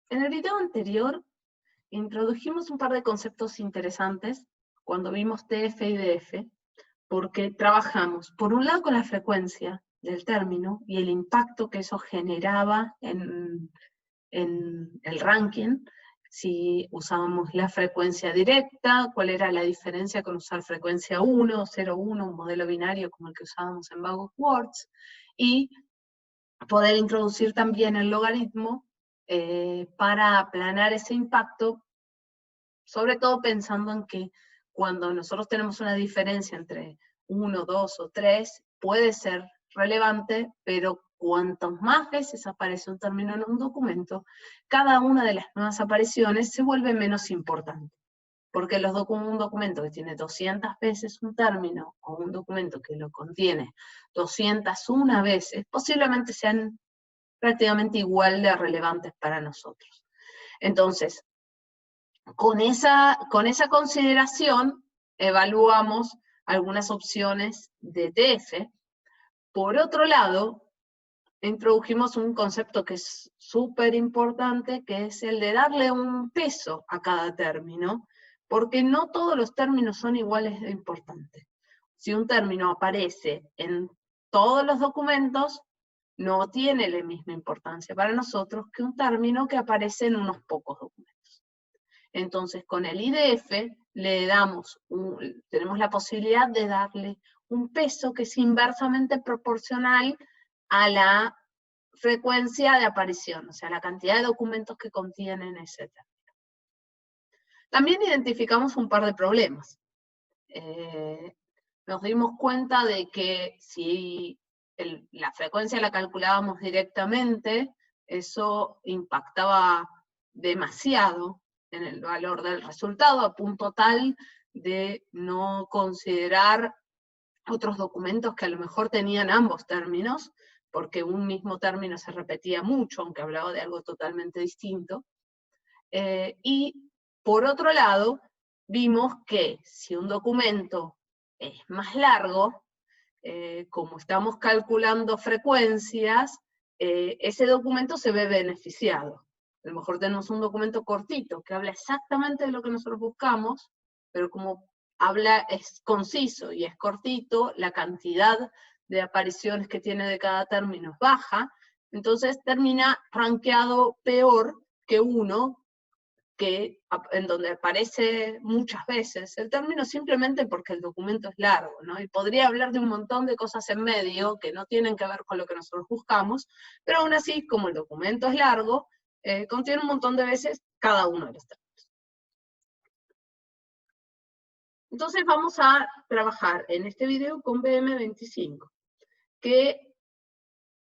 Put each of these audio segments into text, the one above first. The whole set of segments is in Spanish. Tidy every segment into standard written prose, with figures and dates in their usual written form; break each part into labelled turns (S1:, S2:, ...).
S1: En el video anterior introdujimos un par de conceptos interesantes cuando vimos TF y DF, porque trabajamos, por un lado, con la frecuencia del término y el impacto que eso generaba en el ranking, si usábamos la frecuencia directa, cuál era la diferencia con usar frecuencia 1, 0, 1, un modelo binario como el que usábamos en Bag of Words, y poder introducir también el logaritmo para aplanar ese impacto, sobre todo pensando en que cuando nosotros tenemos una diferencia entre 1, 2 o 3, puede ser relevante, pero cuantas más veces aparece un término en un documento, cada una de las nuevas apariciones se vuelve menos importante. Porque un documento que tiene 200 veces un término, o un documento que lo contiene 201 veces, posiblemente sean prácticamente igual de relevantes para nosotros. Entonces, con esa consideración, evaluamos algunas opciones de TF. Por otro lado, introdujimos un concepto que es súper importante, que es el de darle un peso a cada término, porque no todos los términos son iguales de importantes. Si un término aparece en todos los documentos, no tiene la misma importancia para nosotros que un término que aparece en unos pocos documentos. Entonces, con el IDF tenemos la posibilidad de darle un peso que es inversamente proporcional a la frecuencia de aparición, o sea, la cantidad de documentos que contienen ese término. También identificamos un par de problemas. Nos dimos cuenta de que si la frecuencia la calculábamos directamente, eso impactaba demasiado en el valor del resultado, a punto tal de no considerar otros documentos que a lo mejor tenían ambos términos, porque un mismo término se repetía mucho, aunque hablaba de algo totalmente distinto. Y por otro lado, vimos que si un documento es más largo, como estamos calculando frecuencias, ese documento se ve beneficiado. A lo mejor tenemos un documento cortito que habla exactamente de lo que nosotros buscamos, pero como es conciso y es cortito, la cantidad de apariciones que tiene de cada término es baja, entonces termina rankeado peor que uno en donde aparece muchas veces el término simplemente porque el documento es largo, ¿no? Y podría hablar de un montón de cosas en medio que no tienen que ver con lo que nosotros buscamos, pero aún así, como el documento es largo, contiene un montón de veces cada uno de los términos. Entonces vamos a trabajar en este video con BM25, que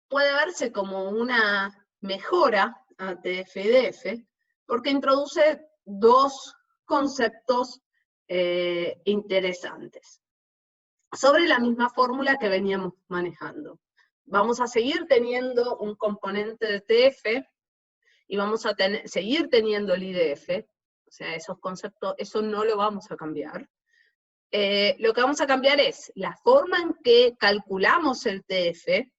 S1: puede verse como una mejora a TF-DF, porque introduce dos conceptos interesantes, sobre la misma fórmula que veníamos manejando. Vamos a seguir teniendo un componente de TF, y vamos a seguir teniendo el IDF, o sea, esos conceptos, eso no lo vamos a cambiar. Lo que vamos a cambiar es la forma en que calculamos el TF,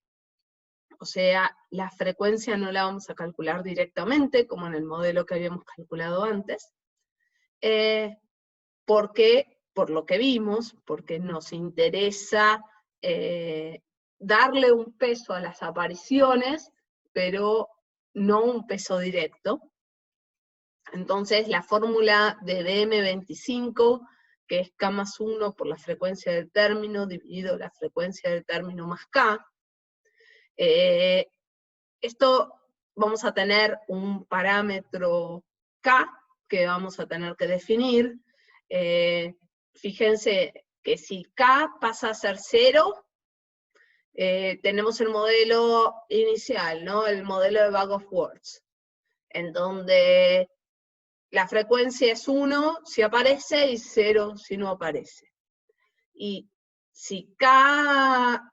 S1: o sea, la frecuencia no la vamos a calcular directamente, como en el modelo que habíamos calculado antes, porque, por lo que vimos, porque nos interesa darle un peso a las apariciones, pero no un peso directo. Entonces, la fórmula de DM25, que es K más 1 por la frecuencia del término, dividido la frecuencia del término más K, esto vamos a tener un parámetro K que vamos a tener que definir. Fíjense que si K pasa a ser 0, tenemos el modelo inicial, ¿no? El modelo de Bag of Words, en donde la frecuencia es 1 si aparece y 0 si no aparece. Y si K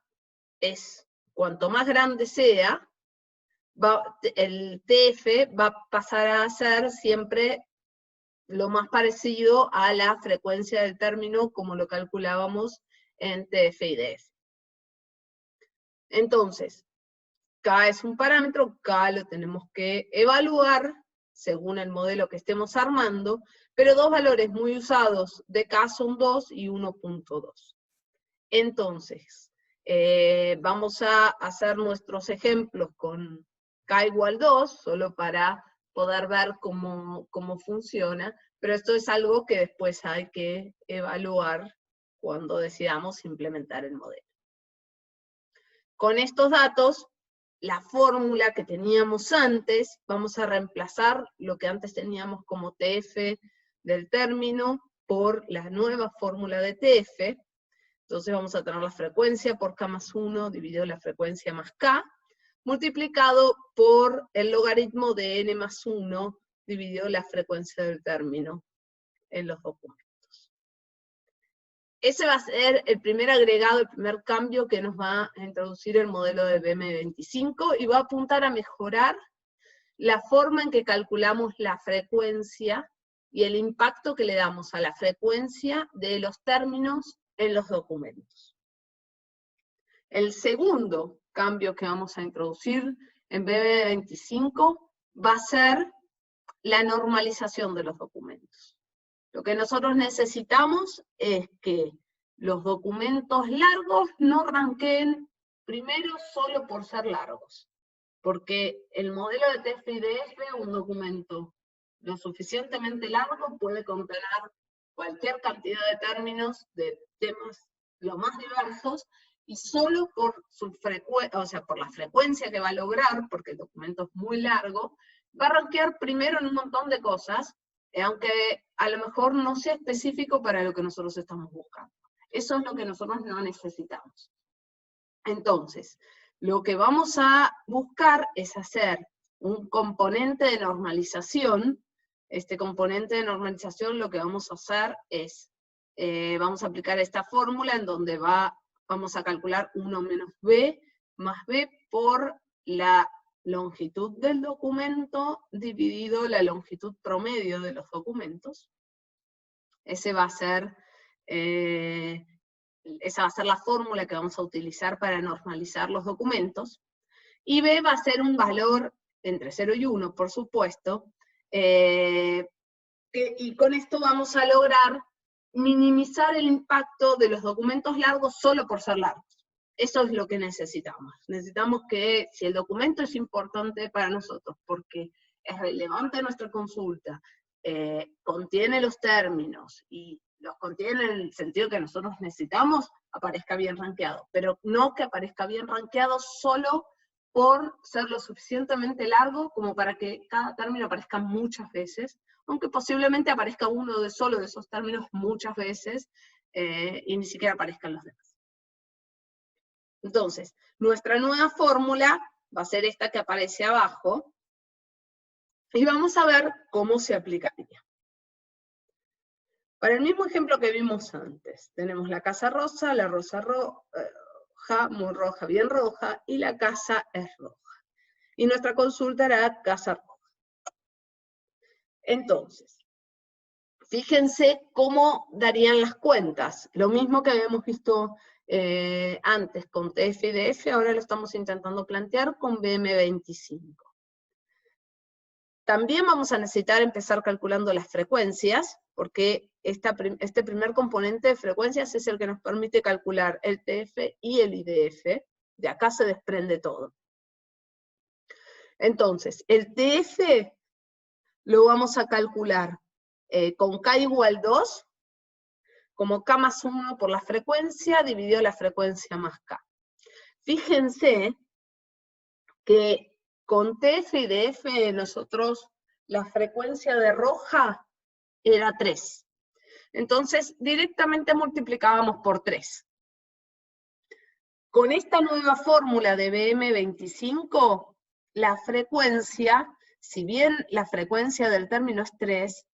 S1: es cuanto más grande sea, el TF va a pasar a ser siempre lo más parecido a la frecuencia del término como lo calculábamos en TF y DF. Entonces, K es un parámetro, K lo tenemos que evaluar según el modelo que estemos armando, pero dos valores muy usados de K son 2 y 1.2. Entonces, vamos a hacer nuestros ejemplos con K igual 2, solo para poder ver cómo funciona, pero esto es algo que después hay que evaluar cuando decidamos implementar el modelo. Con estos datos, la fórmula que teníamos antes, vamos a reemplazar lo que antes teníamos como TF del término por la nueva fórmula de TF. Entonces vamos a tener la frecuencia por K más 1 dividido la frecuencia más K, multiplicado por el logaritmo de N más 1 dividido la frecuencia del término en los documentos. Ese va a ser el primer agregado, el primer cambio que nos va a introducir el modelo de BM25 y va a apuntar a mejorar la forma en que calculamos la frecuencia y el impacto que le damos a la frecuencia de los términos en los documentos. El segundo cambio que vamos a introducir en BM25 va a ser la normalización de los documentos. Lo que nosotros necesitamos es que los documentos largos no ranqueen primero solo por ser largos, porque el modelo de TF-IDF, un documento lo suficientemente largo, puede contener cualquier cantidad de términos de temas lo más diversos, y solo por su frecuencia, o sea, por la frecuencia que va a lograr, porque el documento es muy largo, va a rankear primero en un montón de cosas, aunque a lo mejor no sea específico para lo que nosotros estamos buscando. Eso es lo que nosotros no necesitamos. Entonces, lo que vamos a buscar es hacer un componente de normalización. Este componente de normalización lo que vamos a hacer es, vamos a aplicar esta fórmula en donde vamos a calcular 1 menos b más b por la longitud del documento dividido la longitud promedio de los documentos. Esa va a ser la fórmula que vamos a utilizar para normalizar los documentos. Y b va a ser un valor entre 0 y 1, por supuesto, y con esto vamos a lograr minimizar el impacto de los documentos largos solo por ser largos. Eso es lo que necesitamos. Necesitamos que, si el documento es importante para nosotros, porque es relevante a nuestra consulta, contiene los términos, y los contiene en el sentido que nosotros necesitamos, aparezca bien rankeado. Pero no que aparezca bien rankeado solo por ser lo suficientemente largo como para que cada término aparezca muchas veces, aunque posiblemente aparezca uno solo de esos términos muchas veces, y ni siquiera aparezcan los demás. Entonces, nuestra nueva fórmula va a ser esta que aparece abajo, y vamos a ver cómo se aplicaría. Para el mismo ejemplo que vimos antes, tenemos la casa rosa, la rosa roja, muy roja, bien roja, y la casa es roja. Y nuestra consulta era casa roja. Entonces, fíjense cómo darían las cuentas. Lo mismo que habíamos visto antes con TF-IDF, ahora lo estamos intentando plantear con BM25. También vamos a necesitar empezar calculando las frecuencias, porque este primer componente de frecuencias es el que nos permite calcular el TF y el IDF. De acá se desprende todo. Entonces, el TF lo vamos a calcular con K igual 2, como K más 1 por la frecuencia, dividido la frecuencia más K. Fíjense que con TF y DF nosotros la frecuencia de roja era 3. Entonces directamente multiplicábamos por 3. Con esta nueva fórmula de BM25, la frecuencia, si bien la frecuencia del término es 3,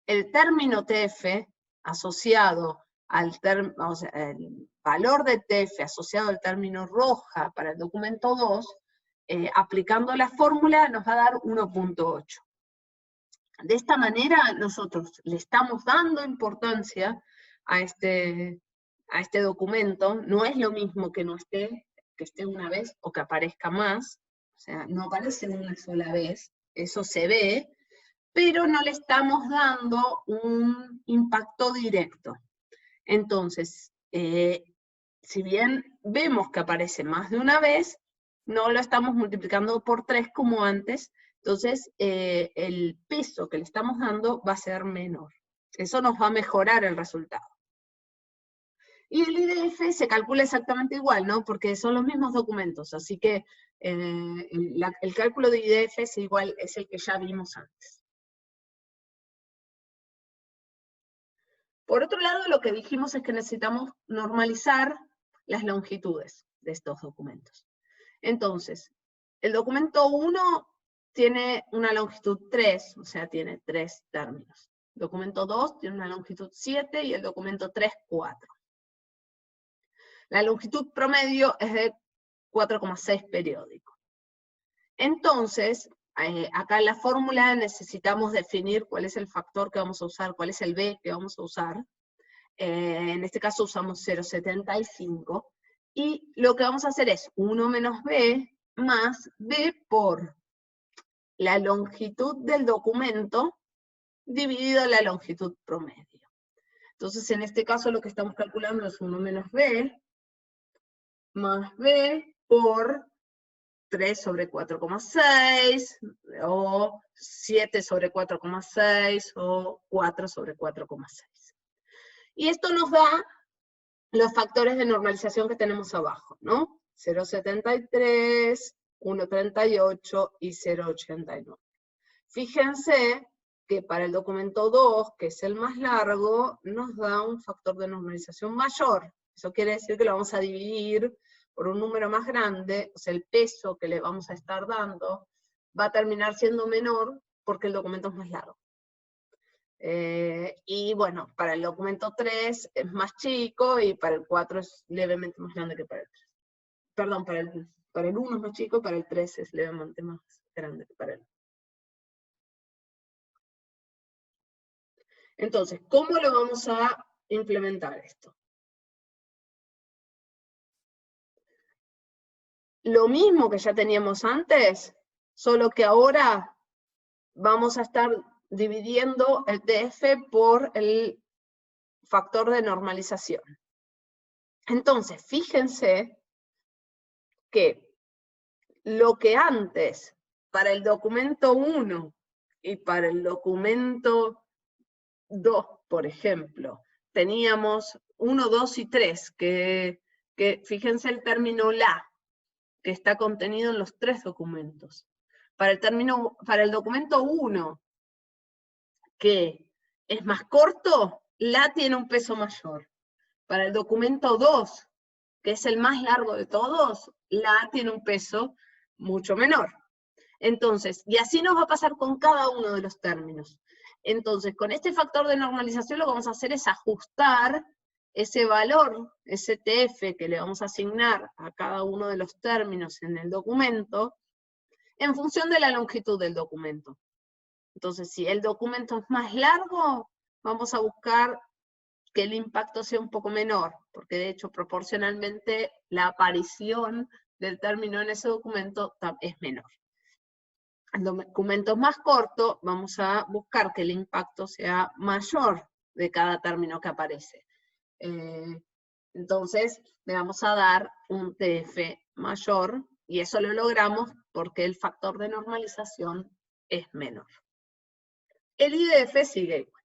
S1: el término TF asociado al o sea, el valor de TF asociado al término roja para el documento 2, aplicando la fórmula nos va a dar 1.8. De esta manera nosotros le estamos dando importancia a este documento. No es lo mismo que no esté, que esté una vez o que aparezca más, o sea, no aparece una sola vez, eso se ve, pero no le estamos dando un impacto directo. Entonces, si bien vemos que aparece más de una vez, no lo estamos multiplicando por 3 como antes, entonces el peso que le estamos dando va a ser menor. Eso nos va a mejorar el resultado. Y el IDF se calcula exactamente igual, ¿no? Porque son los mismos documentos, así que el cálculo de IDF es igual, es el que ya vimos antes. Por otro lado, lo que dijimos es que necesitamos normalizar las longitudes de estos documentos. Entonces, el documento 1 tiene una longitud 3, o sea, tiene 3 términos. El documento 2 tiene una longitud 7 y el documento 3, 4. La longitud promedio es de 4,6 periódico. Entonces, acá en la fórmula necesitamos definir cuál es el factor que vamos a usar, cuál es el B que vamos a usar. En este caso usamos 0,75. Y lo que vamos a hacer es 1 menos B más B por la longitud del documento dividido la longitud promedio. Entonces, en este caso lo que estamos calculando es 1 menos B más B por 3 sobre 4,6, o 7 sobre 4,6, o 4 sobre 4,6. Y esto nos da los factores de normalización que tenemos abajo, ¿no? 0,73, 1,38 y 0,89. Fíjense que para el documento 2, que es el más largo, nos da un factor de normalización mayor. Eso quiere decir que lo vamos a dividir por un número más grande, o sea, el peso que le vamos a estar dando va a terminar siendo menor porque el documento es más largo. Y bueno, para el documento 3 es más chico y para el 4 es levemente más grande que para el 3. Perdón, para el 1 es más chico y para el 3 es levemente más grande que para el 1. Entonces, ¿cómo lo vamos a implementar esto? Lo mismo que ya teníamos antes, solo que ahora vamos a estar dividiendo el TF por el factor de normalización. Entonces, fíjense que lo que antes, para el documento 1 y para el documento 2, por ejemplo, teníamos 1, 2 y 3, que fíjense el término la, que está contenido en los 3 documentos. Para el documento 1, que es más corto, la tiene un peso mayor. Para el documento 2, que es el más largo de todos, la tiene un peso mucho menor. Entonces, y así nos va a pasar con cada uno de los términos. Entonces, con este factor de normalización lo que vamos a hacer es ajustar ese valor, ese TF que le vamos a asignar a cada uno de los términos en el documento, en función de la longitud del documento. Entonces, si el documento es más largo, vamos a buscar que el impacto sea un poco menor, porque de hecho proporcionalmente la aparición del término en ese documento es menor. En documentos más cortos vamos a buscar que el impacto sea mayor de cada término que aparece. Entonces le vamos a dar un TF mayor, y eso lo logramos porque el factor de normalización es menor. El IDF sigue igual.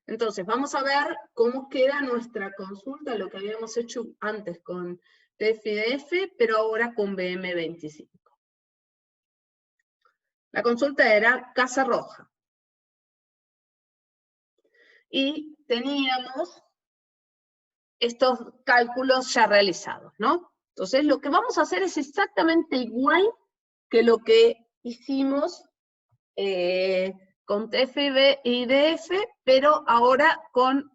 S1: Entonces, vamos a ver cómo queda nuestra consulta, lo que habíamos hecho antes con TF-IDF, pero ahora con BM25. La consulta era Casa Roja. Y teníamos estos cálculos ya realizados, ¿no? Entonces, lo que vamos a hacer es exactamente igual que lo que hicimos con TF-IDF, pero ahora con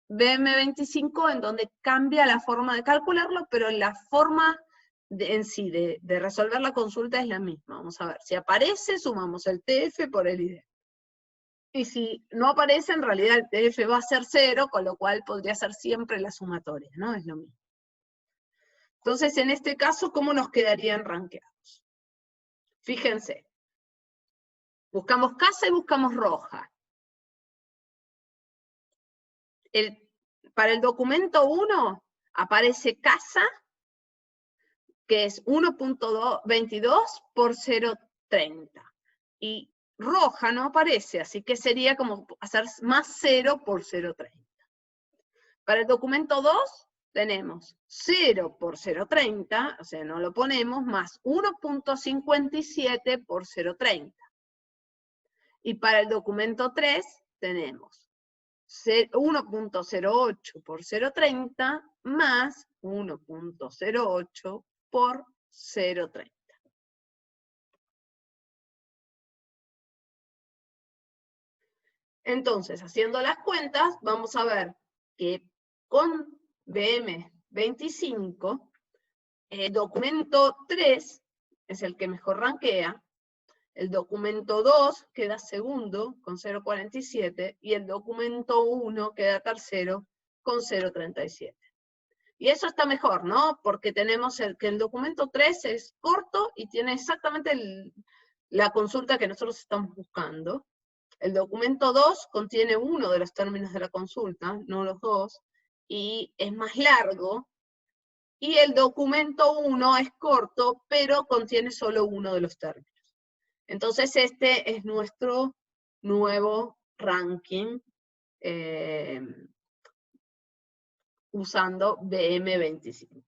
S1: BM25, en donde cambia la forma de calcularlo, pero la forma en sí de resolver la consulta es la misma. Vamos a ver, si aparece, sumamos el TF por el IDF. Y si no aparece, en realidad el TF va a ser 0, con lo cual podría ser siempre la sumatoria, ¿no? Es lo mismo. Entonces, en este caso, ¿cómo nos quedarían rankeados? Fíjense, Buscamos casa y buscamos roja. Para el documento 1 aparece casa, que es 1.22 por 0.30. Y roja no aparece, así que sería como hacer más 0 por 0.30. Para el documento 2 tenemos 0 por 0.30, o sea, no lo ponemos, más 1.57 por 0.30. Y para el documento 3 tenemos 1.08 por 0.30 más 1.08 por 0.30. Entonces, haciendo las cuentas, vamos a ver que con BM25, el documento 3 es el que mejor rankea, el documento 2 queda segundo con 0.47 y el documento 1 queda tercero con 0.37. Y eso está mejor, ¿no? Porque tenemos que el documento 3 es corto y tiene exactamente la consulta que nosotros estamos buscando. El documento 2 contiene uno de los términos de la consulta, no los dos, y es más largo. Y el documento 1 es corto, pero contiene solo uno de los términos. Entonces este es nuestro nuevo ranking usando BM25.